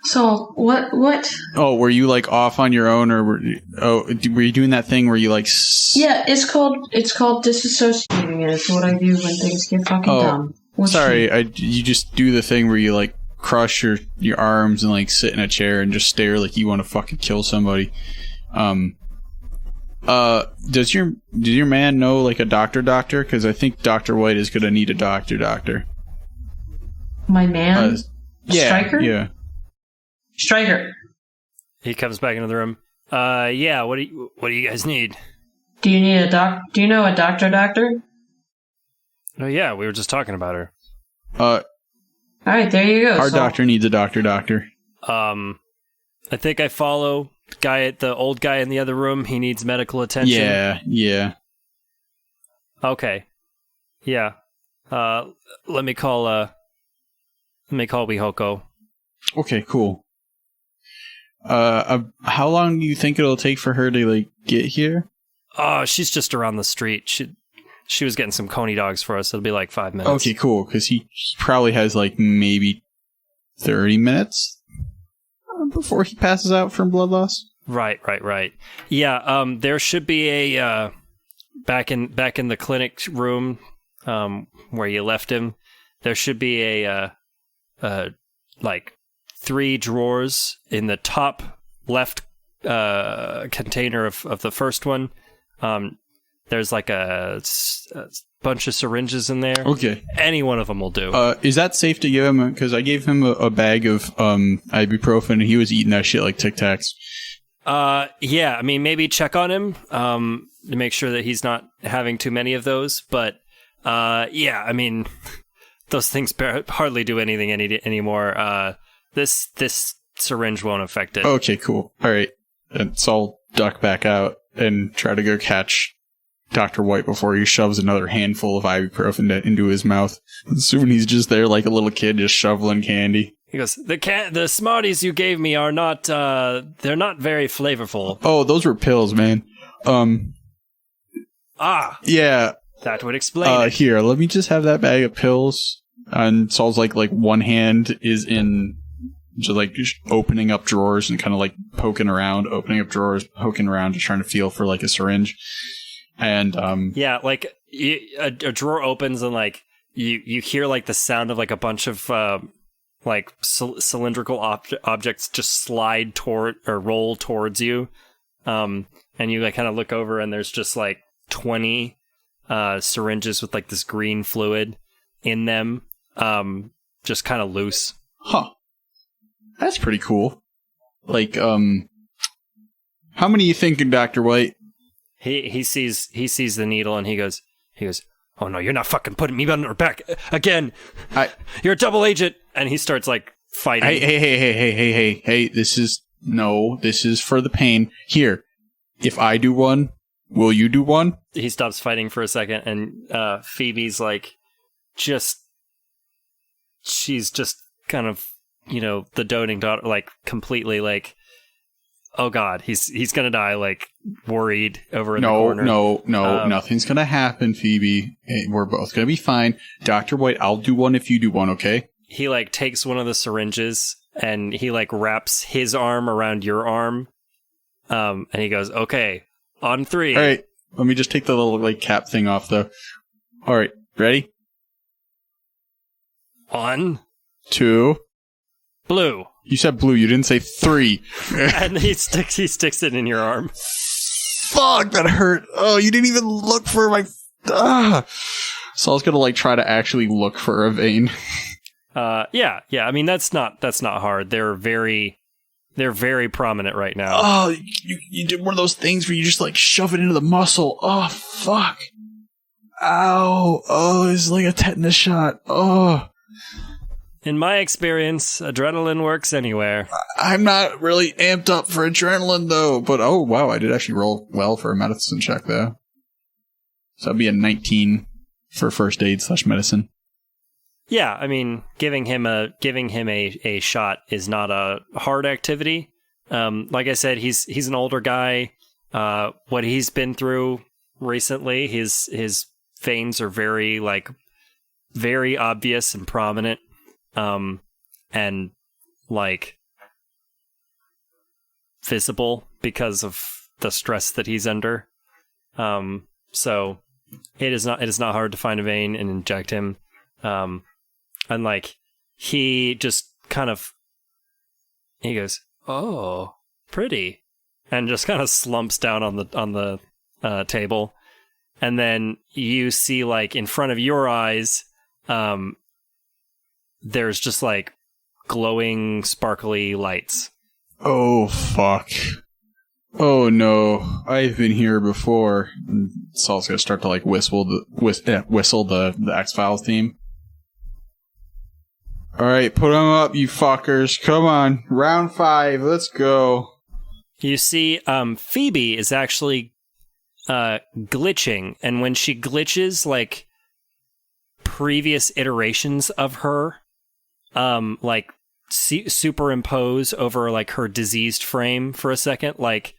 So, what?
Oh, were you, off on your own, or were you doing that thing where you,
Yeah, it's called disassociating, and it's what I do when things get fucking dumb.
Sorry, you just do the thing where you, crush your arms and, sit in a chair and just stare like you want to fucking kill somebody. Does your man know a doctor? Because I think Dr. White is gonna need a doctor.
My man?
Yeah,
Stryker?
Yeah.
Stryker.
He comes back into the room. Yeah, what do you guys need?
Do you need do you know a doctor?
Oh yeah, we were just talking about her.
Alright, there you go.
Our doctor needs a doctor.
I think I follow the old guy in the other room. He needs medical attention.
Yeah.
Okay. Yeah. Let me call Wihoko.
Okay, cool. How long do you think it'll take for her to get here?
Oh, she's just around the street. She was getting some coney dogs for us. It'll be 5 minutes.
Okay, cool. Because he probably has maybe 30 minutes before he passes out from blood loss.
Right. Yeah. There should be a back in the clinic room where you left him. There should be a 3 drawers in the top left container of the first one. There's a bunch of syringes in there.
Okay.
Any one of them will do.
Is that safe to give him? Because I gave him a bag of ibuprofen, and he was eating that shit like Tic Tacs.
Yeah, I mean, maybe check on him to make sure that he's not having too many of those. But yeah, I mean, those things hardly do anything anymore. This syringe won't affect it.
Okay, cool. All right. And so I'll duck back out and try to go catch Dr. White before he shoves another handful of ibuprofen into his mouth. Assuming he's just there like a little kid just shoveling candy.
He goes, the Smarties you gave me are not, they're not very flavorful.
Oh, those were pills, man. Yeah.
That would explain it.
Here, let me just have that bag of pills. And Saul's like one hand is in just opening up drawers and kind of poking around, opening up drawers, poking around, just trying to feel for a syringe. And
yeah, a drawer opens and you hear the sound of a bunch of cylindrical objects just slide toward or roll towards you, and you kind of look over and there's just 20 syringes with this green fluid in them, just kind of loose.
Huh. That's pretty cool. How many you thinking, Dr. White?
He sees the needle and he goes, oh no, you're not fucking putting me on her back again. You're a double agent. And he starts fighting.
Hey, this is for the pain. Here, if I do one, Will you do one?
He stops fighting for a second, and Phoebe's like, she's just kind of, the doting daughter, like completely like, oh God, he's gonna die, like worried over in the corner.
No, nothing's gonna happen, Phoebe. We're both gonna be fine. Dr. White, I'll do one if you do one, okay?
He like takes one of the syringes and he like wraps his arm around your arm, and he goes, okay, on 3.
All right, let me just take the little like cap thing off though. All right, ready?
On
2.
blue.
You said blue. You didn't say 3.
And he sticks it in your arm.
Fuck, that hurt. Oh, you didn't even look for my. Saul's gonna like try to actually look for a vein.
Yeah. I mean, that's not hard. They're very prominent right now.
Oh, you did one of those things where you just like shove it into the muscle. Oh, fuck. Ow. Oh, it's like a tetanus shot. Oh.
In my experience, adrenaline works anywhere.
I'm not really amped up for adrenaline though, but oh wow, I did actually roll well for a medicine check though. So that'd be a 19 for first aid / medicine.
Yeah, I mean, giving him a shot is not a hard activity. Like I said, he's an older guy. What he's been through recently, his veins are very obvious and prominent. And like visible because of the stress that he's under. So it is not hard to find a vein and inject him. And like he just kind of, he goes, oh, pretty, and just kind of slumps down on the table. And then you see like in front of your eyes, there's just like glowing, sparkly lights.
Oh, fuck. Oh, no. I've been here before. And Saul's gonna start to like whistle the X-Files theme. Alright, put them up, you fuckers. Come on. Round 5. Let's go.
You see, Phoebe is actually glitching. And when she glitches, like previous iterations of her, like superimpose over like her diseased frame for a second. Like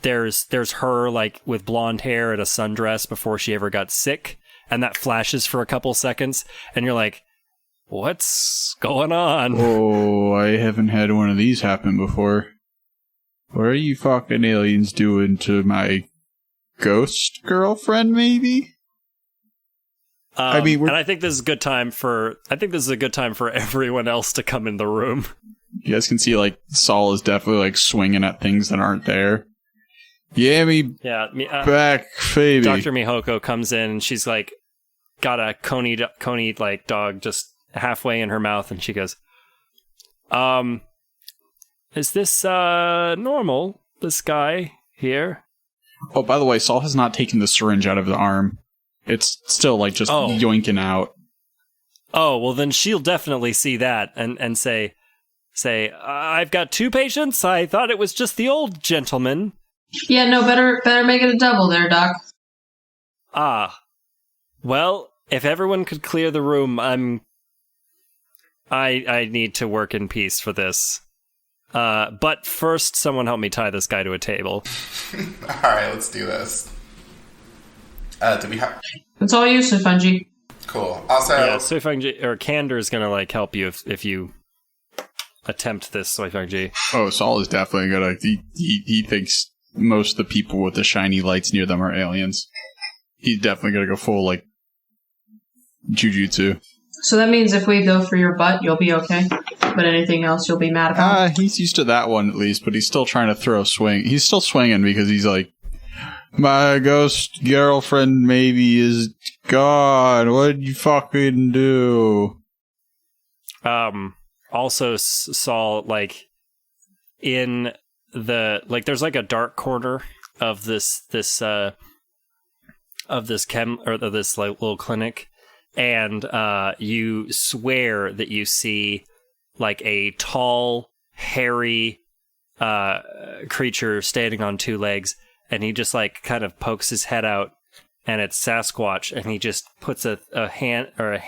there's her like with blonde hair at a sundress before she ever got sick, and that flashes for a couple seconds, and you're like, what's going on?
Oh, I haven't had one of these happen before. What are you fucking aliens doing to my ghost girlfriend, maybe? I mean,
and I think this is a good time for everyone else to come in the room.
You guys can see like Saul is definitely like swinging at things that aren't there. Back, Phoebe.
Dr. Mihoko comes in and she's like got a coney like dog just halfway in her mouth, and she goes, is this normal? This guy here?
Oh, by the way, Saul has not taken the syringe out of the arm. It's still like just yoinking out.
Oh, well then she'll definitely see that and say, I've got 2 patients. I thought it was just the old gentleman.
Yeah, no, better make it a double there, Doc.
Ah, well, if everyone could clear the room, I need to work in peace for this. But first, someone help me tie this guy to a table.
All right, let's do this. Do we have?
It's all you, Sufunji.
Cool. Also,
yeah, Sufunji or Candor is gonna like help you if you attempt this, Sufunji.
Oh, Saul is definitely gonna. He thinks most of the people with the shiny lights near them are aliens. He's definitely gonna go full like jujutsu.
So that means if we go for your butt, you'll be okay. But anything else, you'll be mad about.
He's used to that one at least, but he's still trying to throw a swing. He's still swinging because he's like, my ghost girlfriend maybe is gone. What'd you fucking do?
Also, Saul, like in the like, there's like a dark corner of this like little clinic. And you swear that you see like a tall, hairy creature standing on 2 legs, and he just like kind of pokes his head out, and it's Sasquatch, and he just puts a hand or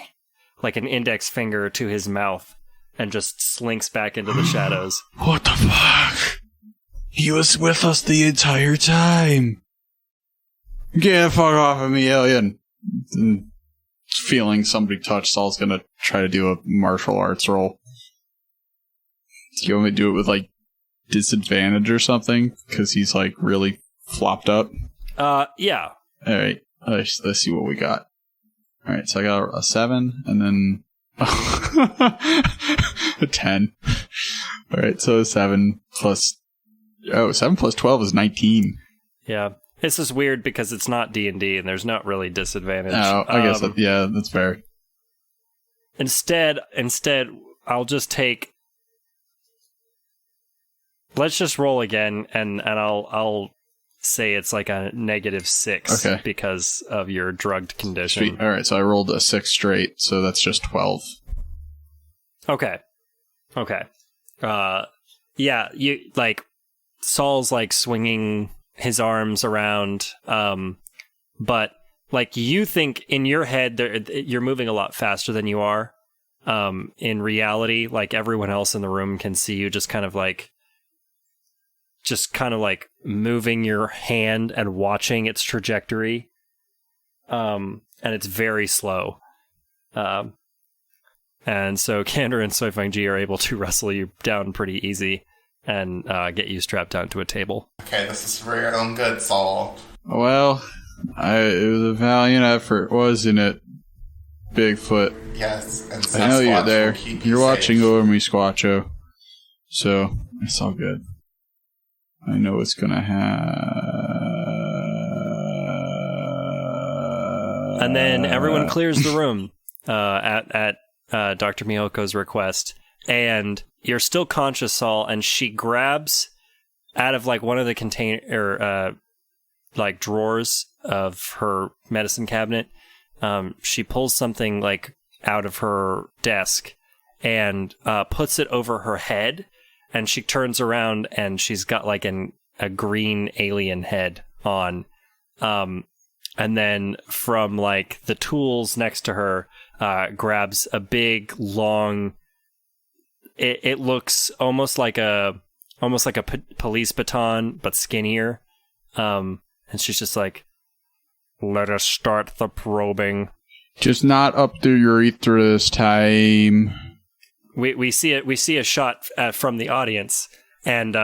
like an index finger to his mouth and just slinks back into the shadows.
What the fuck? He was with us the entire time. Get the fuck off of me, alien. And feeling somebody touch, Saul's gonna try to do a martial arts roll. Do you want me to do it with, like, disadvantage or something? Because he's, like, really flopped up?
Yeah.
Alright, let's see what we got. Alright, so I got a 7, and then a 10. Alright, so 7 plus... Oh, 7 plus 12 is 19.
Yeah. This is weird because it's not D&D, and there's not really disadvantage.
Oh, I guess that's fair.
Instead, I'll just take... Let's just roll again, and I'll say it's like a -6 because of your drugged condition.
Sweet. All right, so I rolled a 6 straight, so that's just 12.
Okay. Yeah, you like Saul's like swinging his arms around, but like you think in your head you're moving a lot faster than you are. In reality, like everyone else in the room can see you just kind of like moving your hand and watching its trajectory. And it's very slow. And so Kander and Soifang Ji are able to wrestle you down pretty easy and get you strapped down to a table.
Okay, this is for your own good, Saul.
Well, it was a valiant effort, wasn't it, Bigfoot?
Yes, and
I know you're
Sasquatch
there.
will keep
You're
you
watching
safe.
over me, Squatcho. So, it's all good. I know what's gonna happen.
And then everyone clears the room at Dr. Miyoko's request. And you're still conscious, Saul, and she grabs out of like one of the like drawers of her medicine cabinet. She pulls something like out of her desk and puts it over her head. And she turns around and she's got like a green alien head on. And then from like the tools next to her, grabs a big long. It looks almost like a police baton, but skinnier. And she's just like, "Let us start the probing."
Just not up the urethra this time.
We see it. We see a shot from the audience, and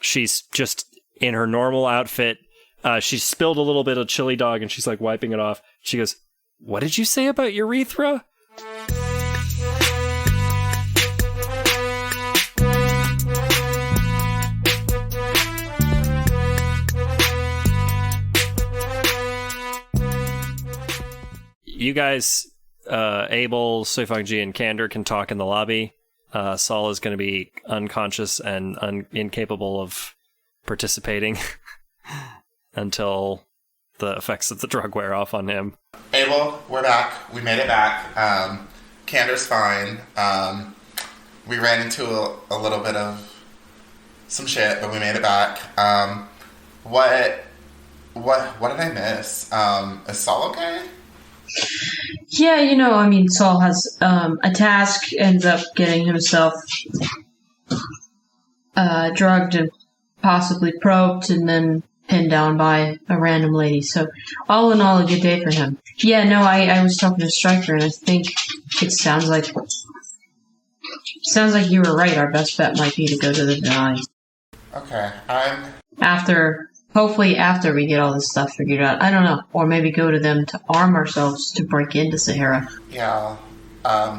she's just in her normal outfit. She spilled a little bit of chili dog, and she's like wiping it off. She goes, "What did you say about urethra?" You guys, Abel, Soifang-ji, and Kander can talk in the lobby. Saul is going to be unconscious and incapable of participating until the effects of the drug wear off on him.
Abel, we're back. We made it back. Kander's fine. We ran into a little bit of some shit, but we made it back. What did I miss? Is Saul okay?
Yeah, Saul has a task, ends up getting himself drugged and possibly probed and then pinned down by a random lady. So, all in all, a good day for him. Yeah, no, I was talking to Stryker, and I think it sounds like you were right. Our best bet might be to go to the Denali.
Okay,
Hopefully after we get all this stuff figured out. I don't know. Or maybe go to them to arm ourselves to break into Sahara.
Yeah.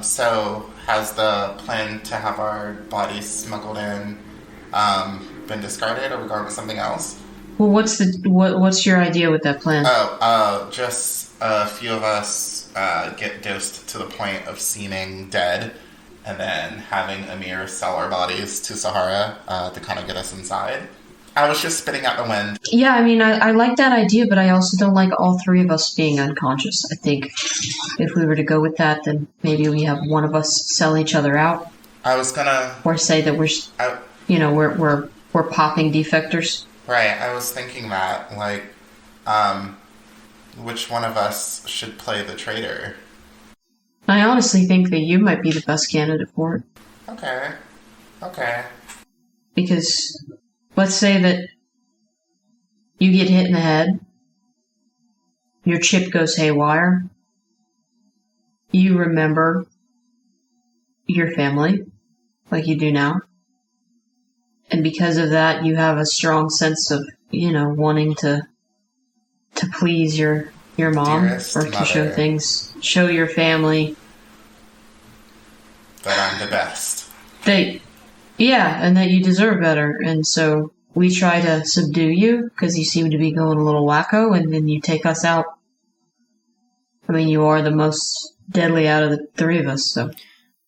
So has the plan to have our bodies smuggled in been discarded, or we going with something else?
Well, what's your idea with that plan?
Just a few of us get dosed to the point of seeming dead, and then having Amir sell our bodies to Sahara to kind of get us inside. I was just spitting out the wind.
Yeah, I like that idea, but I also don't like all three of us being unconscious. I think if we were to go with that, then maybe we have one of us sell each other out.
I was gonna...
Or say that we're popping defectors.
Right, I was thinking that, like, which one of us should play the traitor?
I honestly think that you might be the best candidate for it.
Okay.
Because let's say that you get hit in the head, your chip goes haywire, you remember your family like you do now, and because of that you have a strong sense of, wanting to please your mom,
Dearest
or to
mother.
show your family
That I'm the best.
and that you deserve better. And so we try to subdue you because you seem to be going a little wacko, and then you take us out. I mean, you are the most deadly out of the three of us, so.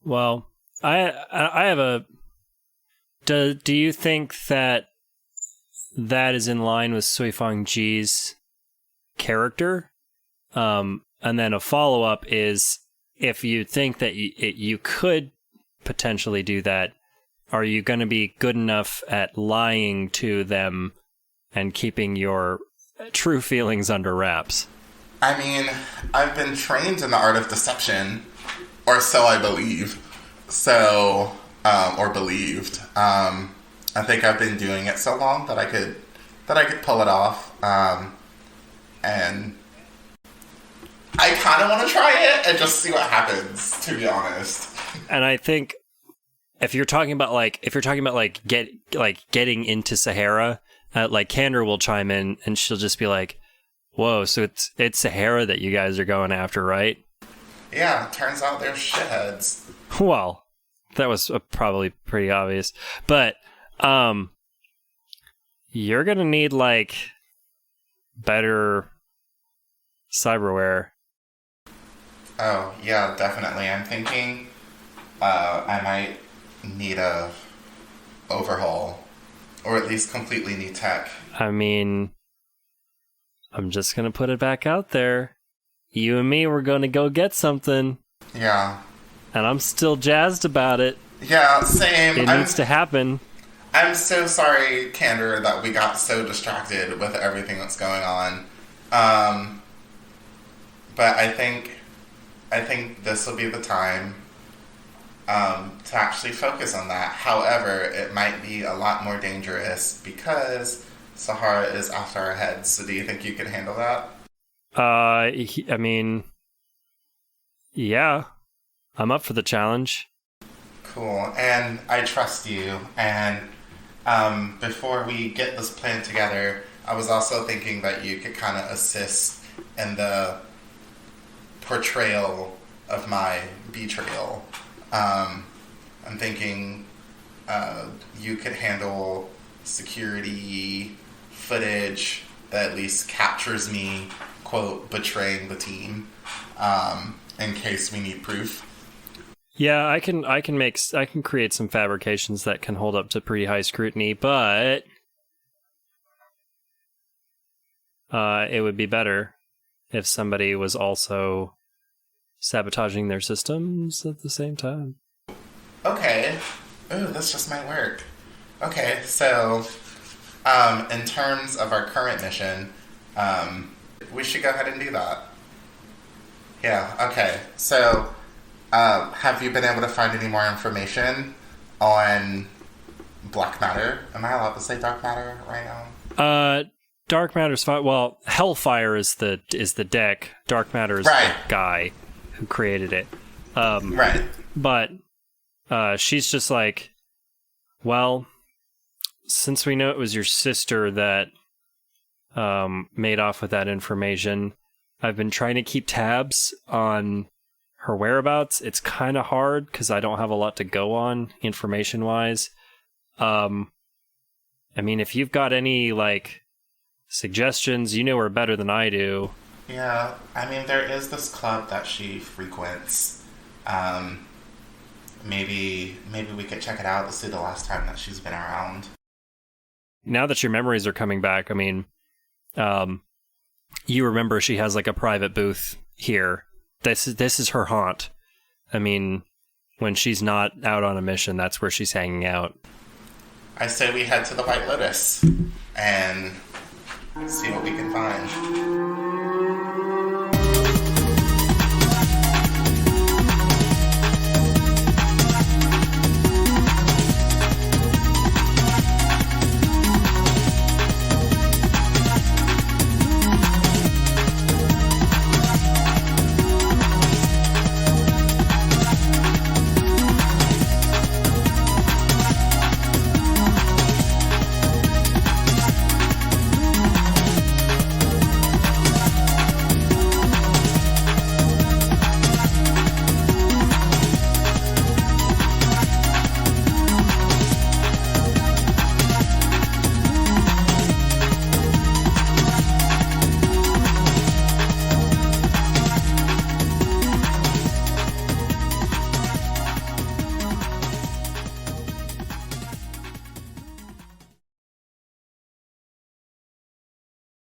Well, I have a... Do you think that is in line with Sui Fang Ji's character? And then a follow-up is, if you think that you could potentially do that, are you going to be good enough at lying to them and keeping your true feelings under wraps?
I mean, I've been trained in the art of deception, or so I believe. So, or believed. I think I've been doing it so long that I could pull it off. And I kind of want to try it and just see what happens, to be honest.
And I think if you're talking about getting into Sahara, like Candor will chime in and she'll just be like, "Whoa, so it's Sahara that you guys are going after, right?"
Yeah, turns out they're shitheads.
Well, that was probably pretty obvious, but you're gonna need like better cyberware.
Oh, yeah, definitely. I'm thinking I might need a overhaul, or at least completely new tech.
I mean, I'm just gonna put it back out there. You and me, we're gonna go get something.
Yeah.
And I'm still jazzed about it.
Yeah, same.
It needs to happen.
I'm so sorry, Candor, that we got so distracted with everything that's going on. But I think this will be the time to actually focus on that. However, it might be a lot more dangerous because Sahara is after our heads. So do you think you could handle that?
I mean, yeah. I'm up for the challenge.
Cool. And I trust you. And before we get this plan together, I was also thinking that you could kind of assist in the portrayal of my betrayal. I'm thinking you could handle security footage that at least captures me, quote, betraying the team, in case we need proof.
Yeah, I can create some fabrications that can hold up to pretty high scrutiny, but it would be better if somebody was also sabotaging their systems at the same time.
Okay. Ooh, this just might work. Okay, so in terms of our current mission, we should go ahead and do that. Yeah, okay. So, have you been able to find any more information on Black Matter? Am I allowed to say Dark Matter right now?
Dark Matter's fine. Well, Hellfire is the deck. Dark Matter is the guy who created it.
Right.
But she's just like, well, since we know it was your sister that made off with that information, I've been trying to keep tabs on her whereabouts. It's kind of hard because I don't have a lot to go on information-wise. I mean, if you've got any, like, suggestions, you know her better than I do.
Yeah, I mean, there is this club that she frequents. Maybe we could check it out to see the last time that she's been around.
Now that your memories are coming back, I mean, you remember she has, like, a private booth here. This is her haunt. I mean, when she's not out on a mission, that's where she's hanging out.
I say we head to the White Lotus and see what we can find.